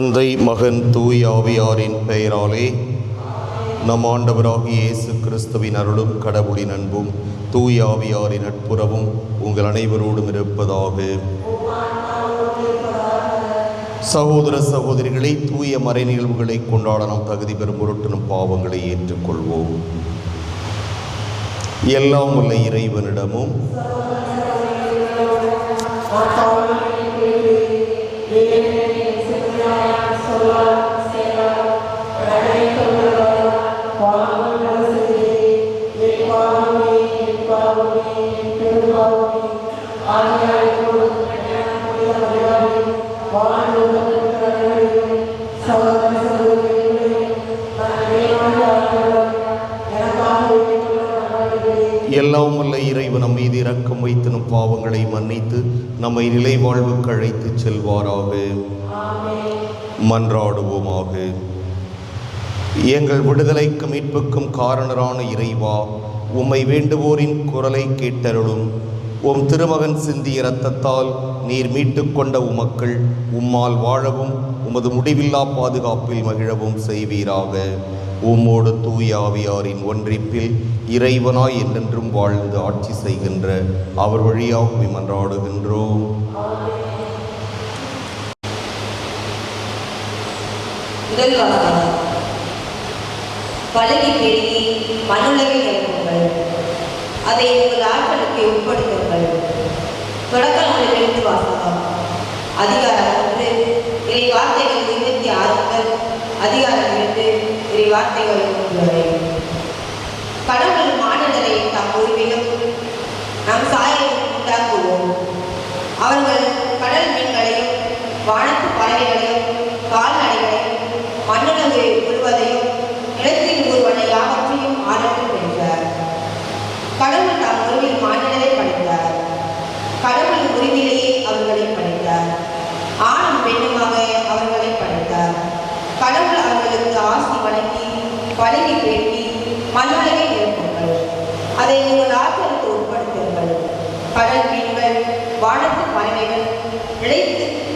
தந்தை மகன் தூய் ஆவியாரின் பெயராலே நம் ஆண்டவராகிய இயேசு கிறிஸ்துவின் அருளும் கடவுளின் அன்பும் தூய் ஆவியாரின் நட்புறவும் உங்கள் அனைவரோடும் இருப்பதாக. சகோதர சகோதரிகளை, தூய மறை நிகழ்வுகளை கொண்டாட நாம் தகுதி பெறும் பொருட்டு நம் பாவங்களை ஏற்றுக்கொள்வோம். எல்லாம் உள்ள இறைவனிடமும் எல்லாம் வல்ல இறைவன் நம் மீது இரக்கம் வைத்து நம் பாவங்களை மன்னித்து நம்மை நிலை வாழ்வுக்கு அழைத்து செல்வாராக. மன்றாடுவோமாக. எங்கள் விடுதலைக்கு மீட்புக்கும் காரணரான இறைவா, உம்மை வேண்டுவோரின் குரலை கேட்டருளும். உம் திருமகன் சிந்திய இரத்தத்தால் நீர் மீட்டு கொண்ட உமக்கள் உம்மால் வாழவும் உமது முடிவில்லா பாதுகாப்பில் மகிழவும் செய்வீராக. உம்மோடு தூய ஆவியாரின் ஒன்றிப்பில் இறைவனாய் என்றென்றும் வாழ்ந்து ஆட்சி செய்கின்ற அவர் வழியாக மன்றாடுகின்றோம். பழகி பெருகி மண்ணுலகில் இறங்குங்கள், அதை உங்கள் ஆட்களுக்கு உட்படுத்துங்கள். தொடக்க நூலிலிருந்து வாசகம். அதிகாரம் 1 இறை வார்த்தைகள் 26 முதல் அதிகாரம் 2 இறை வார்த்தைகள் 3 வரை. கடவுள் மானிடரை தம் உருவிலும் நம் சாயலில் உண்டாக்குவோம். அவர்கள் கடல் மீன்களையும் வானத்து பறவைகளையும் கால்நடைகளையும் மண்ணுலகு முழுவதையும் நிலத்தில் ஊர்வன யாவற்றையும் ஆளட்டும் என்றார். கடவுள் தம் உருவில் மானிடரை படைத்தார். கடவுள் உருவிலேயே அவர்களை படைத்தார். ஆணும் பெண்ணுமாக அவர்களை படைத்தார். கடவுள் அவர்களுக்கு ஆசி வழங்கி பழகி பெருகி மண்ணுலகை நிரப்புங்கள், அதை உங்கள் ஆற்றலுக்கு உட்படுத்துங்கள். கடல் மீன்கள் வானத்து பறவைகள்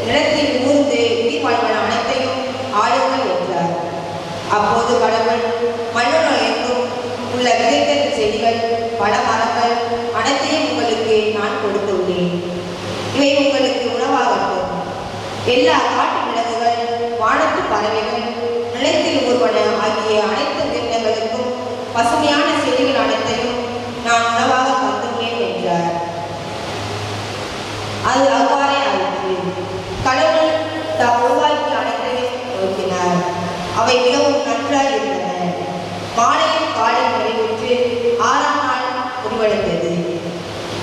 நிலத்தில் ஊர்ந்து உயிர் வாழ்வன அனைத்தையும் ஆளுங்கள் என்றார். அப்போது கடவுள் மண்ணுலகெங்கும் உள்ள விதைத்தல் செடிகள் பல மரங்கள் அனைத்தையும் உங்களுக்கு நான் கொடுத்துள்ளேன். இவை உங்களுக்கு உணவாகட்டும். எல்லா காட்டு விலங்குகள் வானத்து பறவைகள் நிலத்தில் ஊர்வன ஆகிய அனைத்து உயிரினங்களுக்கும் பசுமையான செடிகள் அனைத்தையும் நான் உணவாக தந்துள்ளேன் என்றார். அது அவ்வாறே ஆயிற்று. கடவுள் தாம் உருவாக்கிய அனைத்தையும் நோக்கினார். அவை மிகவும் நன்றாய் இருந்தன. மாலையும் காலையும் நிறைவேற்று 6ஆம் நாள் முடிவடைந்தது.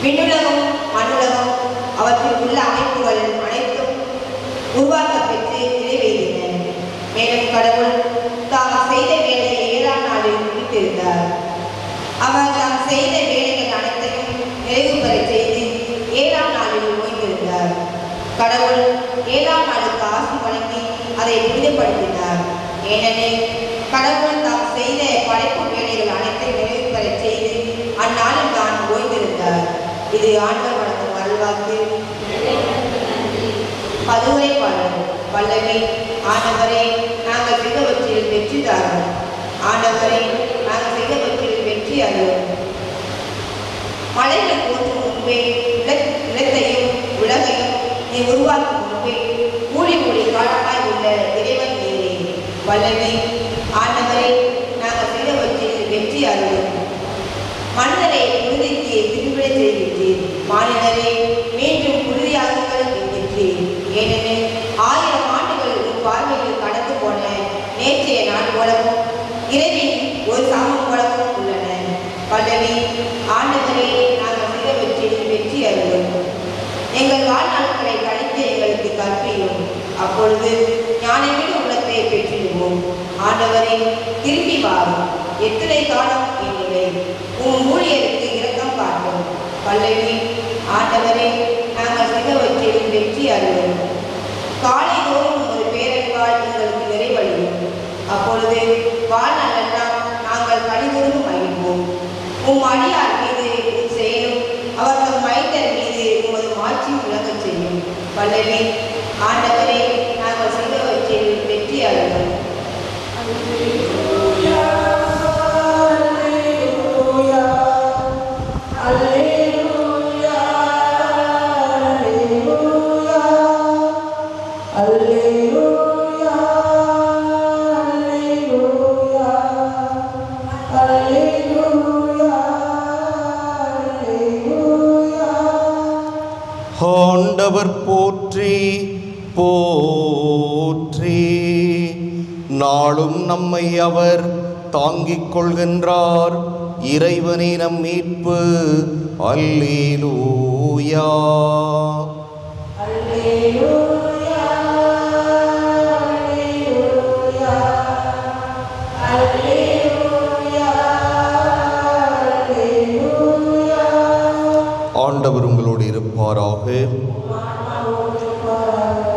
விண்ணுலகம் மண்ணுலகம் அவற்றில் உள்ள அமைப்புகள் அனைத்தும் உருவாக்க பெற்று நிறைவேறின. மேலும் கடவுள் தாம் செய்த வேலையை 7ஆம் நாளில் முடித்திருந்தார். அவர் தாம் செய்த வேலைகள் அனைத்தையும் நிறைவு பெற செய்து 7ஆம் நாளில் ஓய்ந்திருந்தார். கடவுள் 7ஆம் நாளுக்கு ஆசி வழங்கி அதை புனிதப்படுத்தினார். ஏனெனில் கடவுள் தாம் செய்த படைப்பு வேலைகள் அனைத்தையும் நிறைவு பெற செய்து அந்நாளில் தான் ஓய்ந்திருந்தார். இது ஆண்டவர் வழங்கும் அருள்வாக்கு. பதுவை பாடல். வல்லமை. ஆண்டவரே, நாங்கள் செய்தவற்றில் வெற்றி தாரும். ஆண்டவரே, நாங்கள் செய்தவற்றில் வெற்றி அருளும். மலைகள் தோன்றும் முன்பே நிலத்தையும் உலகையும் நீ உருவாக்கும் முன்பே மூடி மூடி காலமாய் உள்ள இறைவன் நீரே. வல்லமை. ஆண்டவரே, நாங்கள் செய்தவற்றில் வெற்றி அருளும். மன்னரை புழுதிக்கு திருவிழை செய்கின்றேன். மாநிலரே, மீண்டும் புழுதியாகுங்கள் என்கின்றேன். ஏனெனில் 1000 ஆண்டுகள் உன் பார்வையில் கடந்து போன நேற்றைய நாள் போலவும் இரவின் ஒரு சாமம் போலவும் உள்ளன. வல்லமை. ஆண்டவரே, நாங்கள் செய்தவற்றில் வெற்றி அருளும். எங்கள் வாழ்நாட்களை கழித்து எங்களுக்கு கற்பியும். அப்பொழுது ஞானமிகு உள்ளத்தை பெற்றிடுவோம். ஆண்டவரை, திரும்பி வாரும். எத்தனை காலம் என்னிலை உன் ஊழியருக்கு இரக்கம் காட்டும். வல்லமை. ஆண்டவரே, நாங்கள் செய்தவற்றில் வெற்றி அருளும். காலை தோறும் ஒரு பேரன்பால் எங்களுக்கு நிறைவடையும். அப்பொழுது வாழ்நாளெல்லாம் நாங்கள் கழிவுறும் மகிழ்வோம். உம் அடியார் மீது உன் செயலும் அவர் தம் மைந்தர் மீது உமது மாட்சி விளங்கச் செய்யும். வல்லமை. ஆண்டவரே, நாங்கள் செய்தவற்றில் ஆண்டவர் போற்றி போற்றி. நாளும் நம்மை அவர் தாங்கிக் கொள்கின்றார். இறைவனே நம் மீட்பு. அல்லேலூயா. ஆண்டவர் உங்களோடு இருப்பாராக.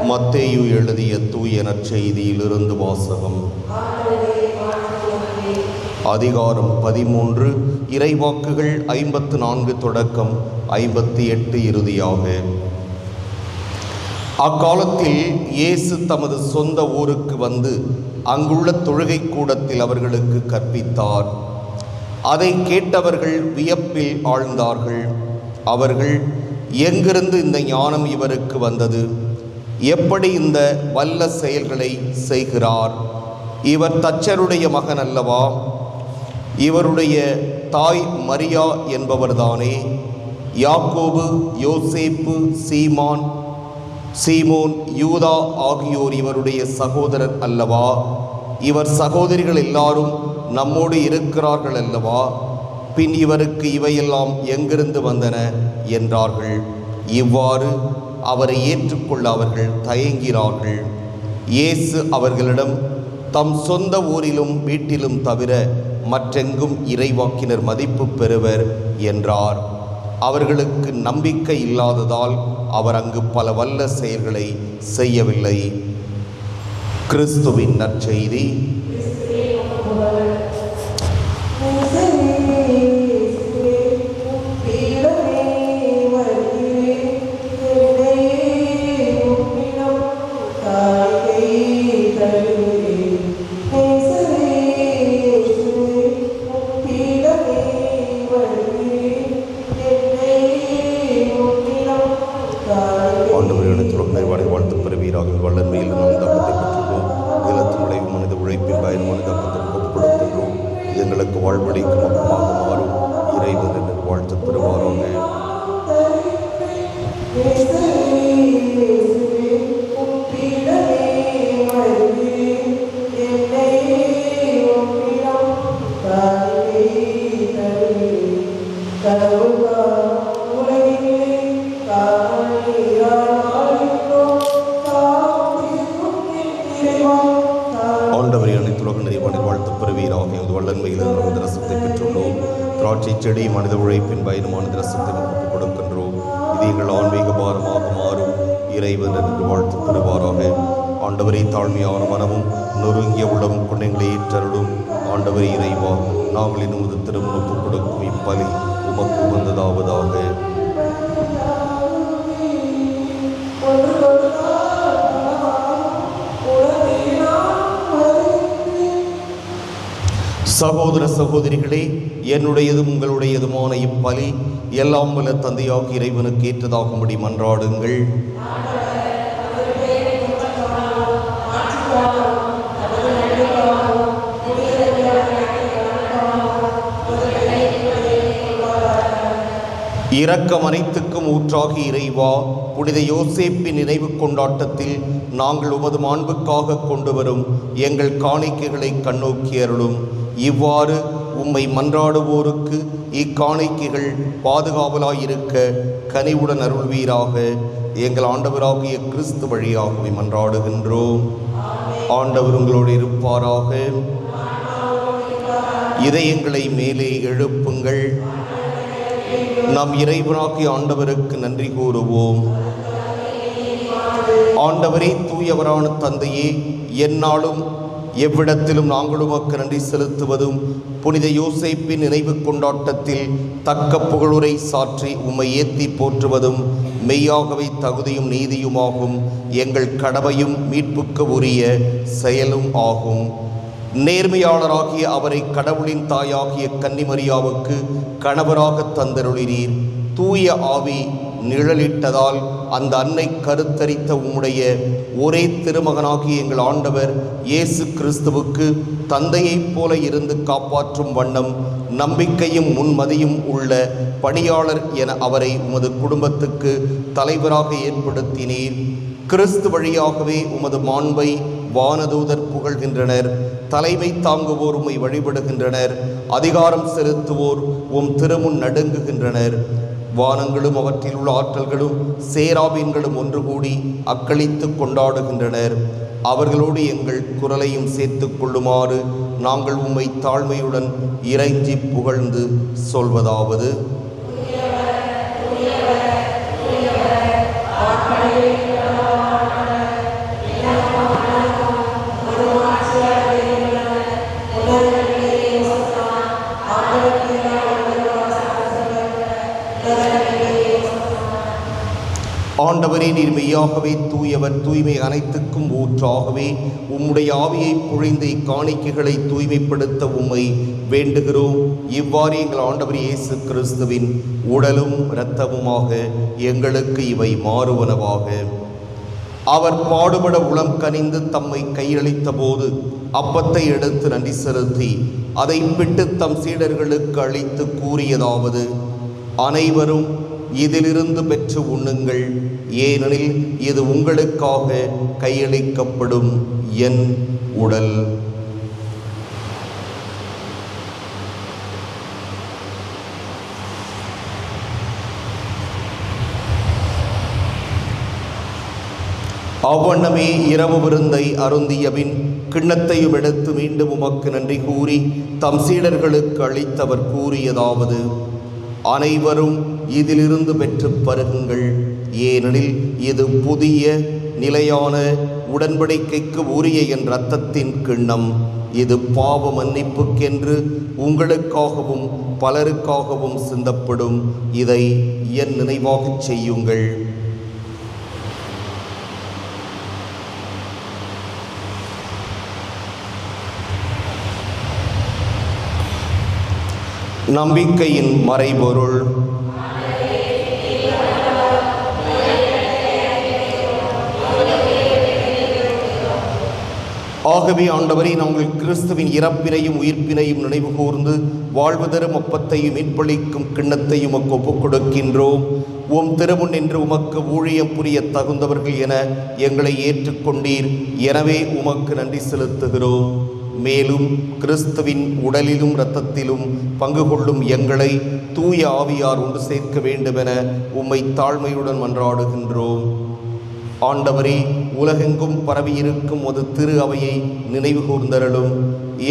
மத்தேயு எழுதிய தூய நற்செய்தியிலிருந்து வாசகம். அதிகாரம் 13, இறைவாக்குகள் 54 தொடக்கம் 58 இறுதியாக. அக்காலத்தில் இயேசு தமது சொந்த ஊருக்கு வந்து அங்குள்ள தொழுகை கூடத்தில் அவர்களுக்கு கற்பித்தார். அதை கேட்டவர்கள் வியப்பில் ஆழ்ந்தார்கள். அவர்கள், எங்கிருந்து இந்த ஞானம் இவருக்கு வந்தது? எப்படி இந்த வல்ல செயல்களை செய்கிறார்? இவர் தச்சருடைய மகன் அல்லவா? இவருடைய தாய் மரியா என்பவர்தானே? யாக்கோபு, யோசேப்பு, சீமோன், யூதா ஆகியோர் இவருடைய சகோதரர் அல்லவா? இவர் சகோதரிகள் எல்லாரும் நம்மோடு இருக்கிறார்கள் அல்லவா? பின் இவருக்கு இவையெல்லாம் எங்கிருந்து வந்தன என்றார்கள். இவ்வாறு அவரை ஏற்றுக்கொள்ள அவர்கள் தயங்கினார்கள். இயேசு அவர்களிடம், தம் சொந்த ஊரிலும் வீட்டிலும் தவிர மற்றெங்கும் இறைவாக்கினர் மதிப்பு பெறுவர் என்றார். அவர்களுக்கு நம்பிக்கை இல்லாததால் அவர் அங்கு பல வல்ல செயல்களை செய்யவில்லை. கிறிஸ்துவின் நற்செய்தி. வாழ்த்து பெறுவீராக. வல்லன்மையில் நாம் தப்பத்தை பெற்றுள்ளோம். நிலத்தின் விளைவு மனித உழைப்பின் பயணமான தப்பத்தை கொடுக்கின்றோம். எங்களுக்கு வாழ்வழிக்கு மக்கமாக மாறும் இறைவன் என்று வாழ்த்து பெறுவாராக. ஆண்டவரை அனைத்துலக நிறைவானில் வாழ்த்து பெறுவீராக. வல்லன்மையில் நாம் ரசத்தை பெற்றுள்ளோம். திராட்சை செடி மனித உழைப்பின் பயணமான ரசத்தை நமக்கு கொடுக்கின்றோம். இது எங்கள் ஆன்மீக பாரமாக மாறும் இறைவன் என்று வாழ்த்து பெறுவாராக. ஆண்டவரை தாழ்மையான மனமும் நொறுங்கிய உள்ளமும் கொண்டங்களை ஏற்றருளும். ஆண்டவரை இறைவா, நாங்கள் இன்னும் திருமணப்பு கொடுக்கும் இப்பலி உமக்கு உகந்ததாவதாக. சகோதர சகோதரிகளே, என்னுடையதும் உங்களுடையதுமான இப்பலி எல்லாம் வல்ல தந்தையாக இறைவனுக்கு ஏற்றதாகும்படி மன்றாடுங்கள். இரக்கம் அனைத்துக்கும் ஊற்றாகி இறைவா, புனித யோசேப்பின் நினைவு கொண்டாட்டத்தில் நாங்கள் உமது மாண்புக்காக கொண்டு வரும் எங்கள் காணிக்கைகளை கண்ணோக்கி அருளும். இவ்வாறு உம்மை மன்றாடுவோருக்கு இக்காணிக்கைகள் பாதுகாவலாயிருக்க கனிவுடன் அருள்வீராக. எங்கள் ஆண்டவராகிய கிறிஸ்து வழியாகவே மன்றாடுகின்றோம். ஆண்டவர் உங்களோடு இருப்பாராக. இதயங்களை மேலே எழுப்புங்கள். நாம் இறைவனாகிய ஆண்டவருக்கு நன்றி கூறுவோம். ஆண்டவரே, தூயவரான தந்தையே, எந்நாளும் எவ்விடத்திலும் நாங்கள் உமக்கு நன்றி செலுத்துவதும் புனித யோசேப்பின் நினைவு கொண்டாட்டத்தில் தக்க புகழுரை சாற்றி உம்மை ஏத்தி போற்றுவதும் மெய்யாகவே தகுதியும் நீதியுமாகும். எங்கள் கடமையும் மீட்புக்கு உரிய செயலும் ஆகும். நேர்மையாளராகிய அவரை கடவுளின் தாயாகிய கன்னிமரியாவுக்கு கணவராக தந்தருளினீர். தூய ஆவி நிழலிட்டதால் அந்த அன்னை கருத்தரித்த உம்முடைய ஒரே திருமகனாகிய எங்கள் ஆண்டவர் இயேசு கிறிஸ்துவுக்கு தந்தையைப் போல இருந்து காப்பாற்றும் வண்ணம் நம்பிக்கையும் முன்மதியும் உள்ள பணியாளர் என அவரை உமது குடும்பத்துக்கு தலைவராக ஏற்படுத்தினீர். கிறிஸ்து வழியாகவே உமது மாண்பை வானதூதர் புகழ்கின்றனர். தலைமை தாங்குவோர் உம்மை வழிபடுகின்றனர். அதிகாரம் செலுத்துவோர் உம் திருமுன் நடுங்குகின்றனர். வானங்களும் அவற்றில் உள்ள ஆற்றல்களும் சேராபீன்களும் ஒன்று கூடி அக்களித்து கொண்டாடுகின்றனர். அவர்களோடு எங்கள் குரலையும் சேர்த்து கொள்ளுமாறு நாங்கள் உம்மை தாழ்மையுடன் இறைஞ்சி புகழ்ந்து சொல்வதாவது: ஆண்டவரே, நீர் மெய்யாகவே தூயவர், தூய்மை அனைத்துக்கும் ஊற்றாகவே உம்முடைய ஆவியை பொழிந்து இக்காணிக்கைகளை தூய்மைப்படுத்த உம்மை வேண்டுகிறோம். இவ்வாறு எங்கள் ஆண்டவர் இயேசு கிறிஸ்துவின் உடலும் இரத்தமுமாக எங்களுக்கு இவை மாறுவனவாக. அவர் பாடுபட உளம் கனிந்து தம்மை கையளித்த போது அப்பத்தை எடுத்து நன்றி செலுத்தி அதை பிட்டு தம் சீடர்களுக்கு அளித்து கூறியதாவது: அனைவரும் இதிலிருந்து பெற்று உண்ணுங்கள், ஏனெனில் இது உங்களுக்காக கையளிக்கப்படும் என் உடல். அவ்வண்ணமே இரவு விருந்தை அருந்தியபின் கிண்ணத்தையும் எடுத்து மீண்டும் உமக்கு நன்றி கூறி தம் சீடர்களுக்கு அளித்தவர் கூறியதாவது: அனைவரும் இதிலிருந்து பெற்று பருகுங்கள், ஏனெனில் இது புதிய நிலையான உடன்படிக்கைக்கு உரிய என் இரத்தத்தின் கிண்ணம். இது பாவ மன்னிப்புக்கென்று உங்களுக்காகவும் பலருக்காகவும் சிந்தப்படும். இதை என் நினைவாகச் செய்யுங்கள். நம்பிக்கையின் மறைபொருள். ஆகவே ஆண்டவரே, நாங்கள் கிறிஸ்துவின் இறப்பினையும் உயிர்ப்பினையும் நினைவு கூர்ந்து வாழ்வு தரும் அப்பத்தையும் மீட்பளிக்கும் கிண்ணத்தையும் உமக்கு ஒப்புக் கொடுக்கின்றோம். உம் திருமுன் நின்று உமக்கு ஊழியம் புரிய தகுந்தவர்கள் என எங்களை ஏற்றுக்கொண்டீர். எனவே உமக்கு நன்றி செலுத்துகிறோம். மேலும் கிறிஸ்துவின் உடலிலும் இரத்தத்திலும் பங்கு கொள்ளும் எங்களை தூய ஆவியார் ஒன்று சேர்க்க வேண்டுமென உம்மை தாழ்மையுடன் மன்றாடுகின்றோம். ஆண்டவரே, உலகெங்கும் பரவியிருக்கும் ஒரு திரு அவையை நினைவு கூர்ந்தருளும்.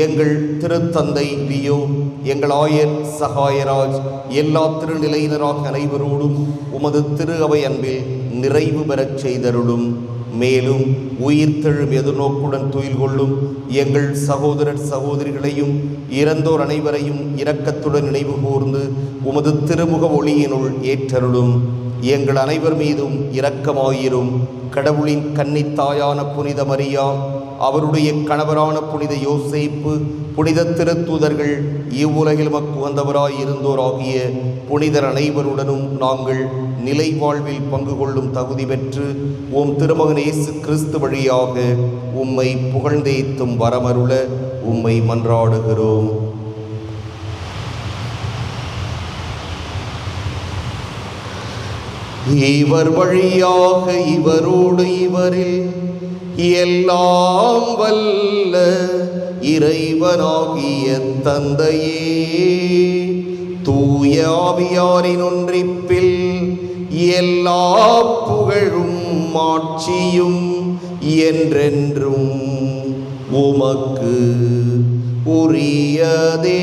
எங்கள் திருத்தந்தை லியோ, எங்கள் ஆயர் சகாயராஜ், எல்லா திருநிலையினராக அனைவரோடும் உமது திரு அவை அன்பில் நிறைவு பெறச் செய்தருளும். மேலும் உயிர்த்தெழும் எதிர்நோக்குடன் துயில் கொள்ளும் எங்கள் சகோதரர் சகோதரிகளையும் இறந்தோர் அனைவரையும் இரக்கத்துடன் நினைவு கூர்ந்து உமது திருமுக ஒளியினுள் ஏற்றருளும். எங்கள் அனைவர் மீதும் இரக்கமாயிரும். கடவுளின் கன்னித்தாயான புனித மரியா, அவருடைய கணவரான புனித யோசேப்பு, புனித திருத்தூதர்கள், இவ்வுலகில் மக்கு வந்தவராய் இருந்தோராகிய புனிதர் அனைவருடனும் நாங்கள் நிலை வாழ்வில் பங்கு கொள்ளும் தகுதி பெற்று உம் திருமகன் இயேசு கிறிஸ்து வழியாக உம்மை புகழ்ந்தேத்தும் வரமருள உம்மை மன்றாடுகிறோம். இவர் வழியாக இவரோடு இவரில் எல்லாம் வல்ல இறைவனாகிய தந்தையே, தூய ஆவியாரின் ஒன்றிப்பில் எல்லா புகழும் மாட்சியும் என்றென்றும் உமக்கு உரியதே.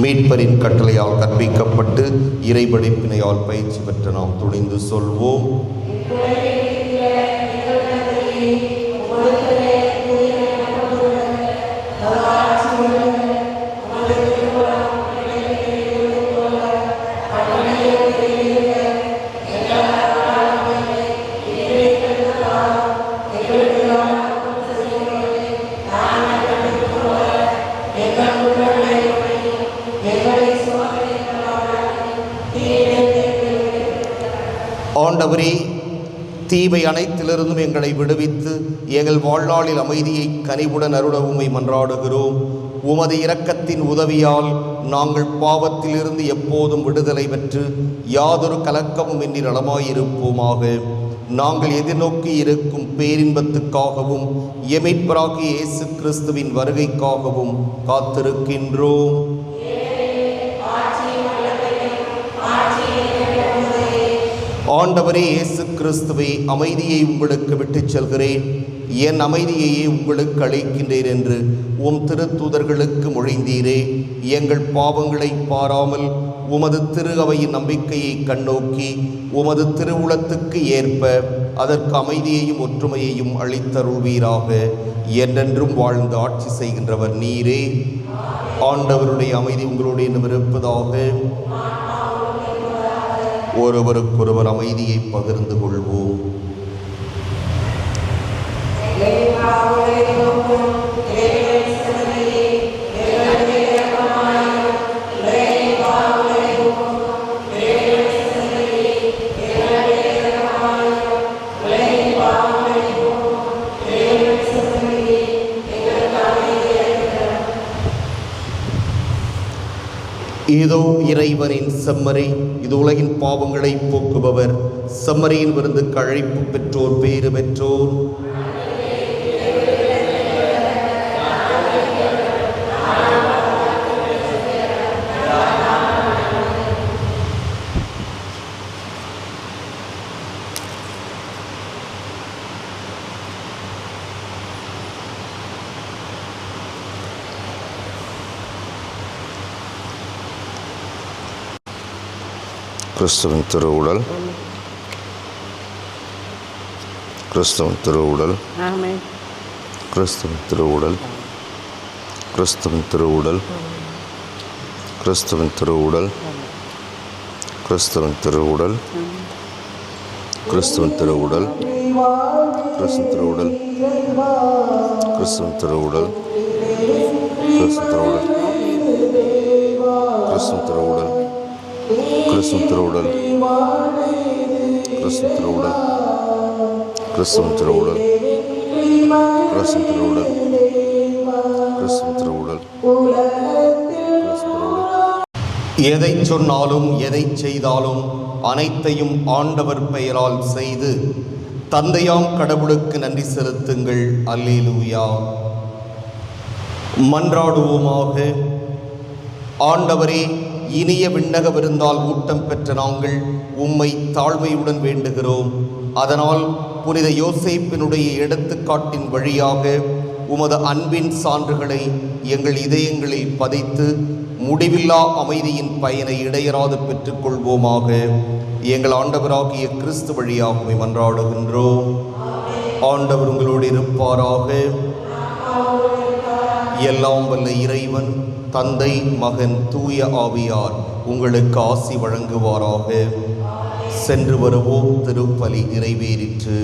மீட்பரின் கட்டளையால் கற்பிக்கப்பட்டு இறைபடிப்பினையால் பயிற்சி பெற்ற நாம் துணிந்து சொல்வோம்: ஆண்டவரே, தீமை அனைத்திலிருந்தும் எங்களை விடுவித்து எங்கள் வாழ்நாளில் அமைதியை கனிவுடன் அருள உம்மை மன்றாடுகிறோம். உமது இரக்கத்தின் உதவியால் நாங்கள் பாவத்திலிருந்து எப்போதும் விடுதலை பெற்று யாதொரு கலக்கமும் இன்றி நலமாயிருப்போமாக. நாங்கள் எதிர்நோக்கி இருக்கும் பேரின்பத்துக்காகவும் எமைப்பராகிய இயேசு கிறிஸ்துவின் வருகைக்காகவும் காத்திருக்கின்றோம். ஆண்டவரே இயேசு கிறிஸ்துவே, அமைதியை உங்களுக்கு விட்டுச் செல்கிறேன், என் அமைதியையே உங்களுக்கு அளிக்கின்றேன் என்று உம் திருத்தூதர்களுக்கு மொழிந்தீரே. எங்கள் பாவங்களை பாராமல் உமது திரு அவையின் நம்பிக்கையை கண்ணோக்கி உமது திருவுளத்துக்கு ஏற்ப அதற்கு அமைதியையும் ஒற்றுமையையும் அளித்தருள்வீராக. என்றென்றும் வாழ்ந்து ஆட்சி செய்கின்றவர் நீரே. ஆண்டவருடைய அமைதி உங்களுடைய இருப்பதாக. ஒருவருக்கொருவர் அமைதியை பகிர்ந்து கொள்வோம். இதோ இறைவனின் செம்மறி, இது உலகின் பாவங்களை போக்குபவர். செம்மறியின் விருந்துக்கு அழைப்பு பெற்றோர் பேறு பெற்றோர். கிறிஸ்துவின் திருவுடல், கிறிஸ்துவின் திருவுடல், கிறிஸ்துவின் திருவுடல், கிறிஸ்துவின் திருவுடல், கிறிஸ்துவின் திருவுடல், கிறிஸ்துவின் திருவுடல், கிறிஸ்துவின் திருவுடல், கிறிஸ்துவின் திருவுடல், கிறிஸ்துவின் திருவுடல், கிறிஸ்துவின் திருவுடல், கிறிஸ்துவின் திருவுடல், கிறிஸ்துவின் திருவுடல், கிறிஸ்துவின் திருவுடல், கிறிஸ்துவின் திருவுடல், கிறிஸ்துவின் திருவுடல், கிறிஸ்துவின் திருவுடல், எதை சொன்னாலும் எதை செய்தாலும் அனைத்தையும் ஆண்டவர் பெயரால் செய்து தந்தையாம் கடவுளுக்கு நன்றி செலுத்துங்கள். அல்லேலூயா. மன்றாடுவோமாக. ஆண்டவரே, இனிய விண்ணக விருந்தால் ஊட்டம் பெற்ற நாங்கள் உம்மை தாழ்மையுடன் வேண்டுகிறோம். அதனால் புனித யோசேப்பினுடைய எடுத்துக்காட்டின் வழியாக உமது அன்பின் சான்றுகளை எங்கள் இதயங்களில் பதித்து முடிவில்லா அமைதியின் பயனை இடையராது பெற்றுக்கொள்வோமாக. எங்கள் ஆண்டவராகிய கிறிஸ்து வழியாகவே மன்றாடுகின்றோம். ஆண்டவர் உங்களோடு இருப்பாராக. எல்லாம் வல்ல இறைவன் தந்தை, மகன், தூய ஆவியார் உங்களுக்கு ஆசி வழங்குவாராக. சென்று வருவோம். திருப்பலி நிறைவேறிற்று.